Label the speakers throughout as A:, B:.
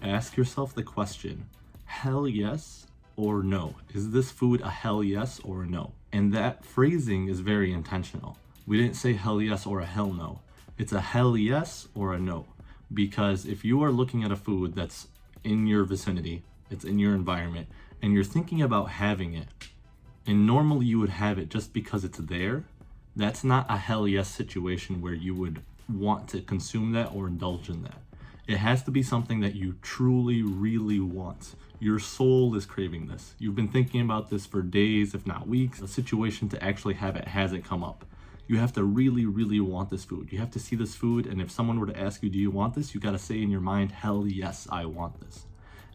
A: Ask yourself the question, hell yes or no? Is this food a hell yes or a no? And that phrasing is very intentional. We didn't say hell yes or a hell no. It's a hell yes or a no. Because if you are looking at a food that's in your vicinity, it's in your environment, and you're thinking about having it, and normally you would have it just because it's there, that's not a hell yes situation where you would want to consume that or indulge in that. It has to be something that you truly, really want. Your soul is craving this. You've been thinking about this for days, if not weeks. A situation to actually have it hasn't come up. You have to really, really want this food. You have to see this food, and if someone were to ask you, do you want this? You gotta say in your mind, hell yes, I want this.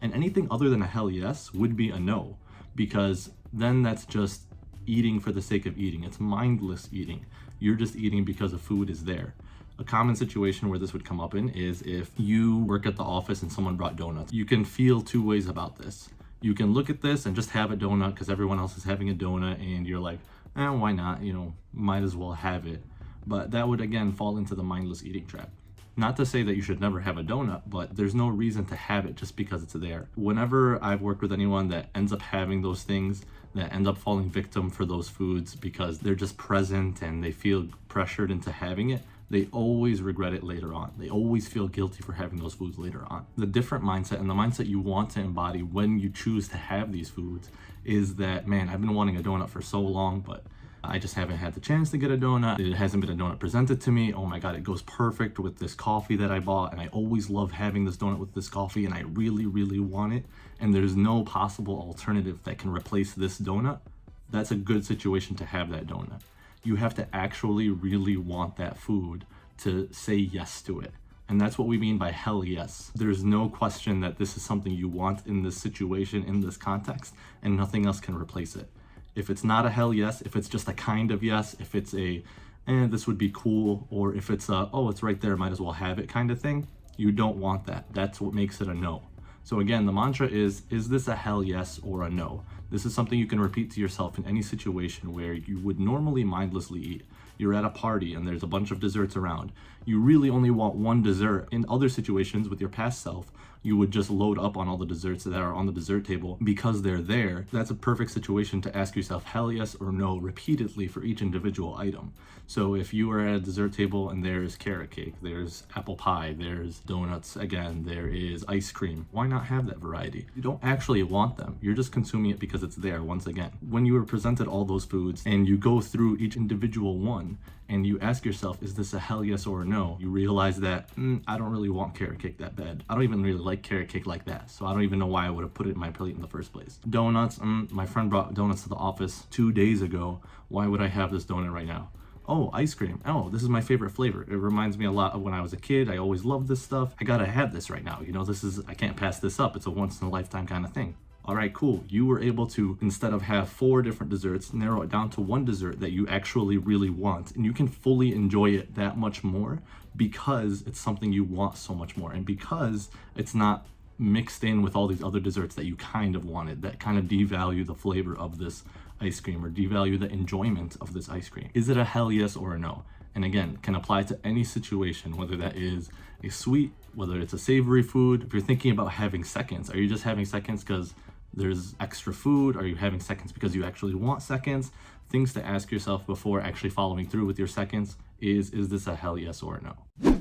A: And anything other than a hell yes would be a no, because then that's just eating for the sake of eating. It's mindless eating. You're just eating because the food is there. A common situation where this would come up in is if you work at the office and someone brought donuts. You can feel two ways about this. You can look at this and just have a donut because everyone else is having a donut and you're like, why not? Might as well have it. But that would again fall into the mindless eating trap. Not to say that you should never have a donut, but there's no reason to have it just because it's there. Whenever I've worked with anyone that ends up having those things, that end up falling victim for those foods because they're just present and they feel pressured into having it, they always regret it later on. They always feel guilty for having those foods later on. The different mindset and the mindset you want to embody when you choose to have these foods is that, man, I've been wanting a donut for so long, but I just haven't had the chance to get a donut. It hasn't been a donut presented to me. Oh my God, it goes perfect with this coffee that I bought, and I always love having this donut with this coffee, and I really, really want it, and there's no possible alternative that can replace this donut. That's a good situation to have that donut. You have to actually really want that food to say yes to it. And that's what we mean by hell yes. There's no question that this is something you want in this situation, in this context, and nothing else can replace it. If it's not a hell yes, if it's just a kind of yes, if it's a, this would be cool, or if it's a, oh, it's right there, might as well have it kind of thing, you don't want that. That's what makes it a no. So again, the mantra is this a hell yes or a no? This is something you can repeat to yourself in any situation where you would normally mindlessly eat. You're at a party and there's a bunch of desserts around. You really only want one dessert. In other situations with your past self, you would just load up on all the desserts that are on the dessert table because they're there. That's a perfect situation to ask yourself hell yes or no repeatedly for each individual item. So if you are at a dessert table and there's carrot cake, there's apple pie, there's donuts, again, there is ice cream, why not have that variety? You don't actually want them. You're just consuming it because it's there once again. When you are presented all those foods and you go through each individual one and you ask yourself, is this a hell yes or a no? You realize that, I don't really want carrot cake that bad. I don't even really like carrot cake like that. So I don't even know why I would have put it in my plate in the first place. Donuts, my friend brought donuts to the office 2 days ago. Why would I have this donut right now? Oh, ice cream. Oh, this is my favorite flavor. It reminds me a lot of when I was a kid. I always loved this stuff. I gotta have this right now. I can't pass this up. It's a once in a lifetime kind of thing. All right, cool. You were able to, instead of have 4 different desserts, narrow it down to one dessert that you actually really want. And you can fully enjoy it that much more because it's something you want so much more. And because it's not mixed in with all these other desserts that you kind of wanted, that kind of devalue the flavor of this ice cream or devalue the enjoyment of this ice cream. Is it a hell yes or a no? And again, can apply to any situation, whether that is a sweet, whether it's a savory food. If you're thinking about having seconds, are you just having seconds because there's extra food? Are you having seconds because you actually want seconds? Things to ask yourself before actually following through with your seconds is this a hell yes or a no?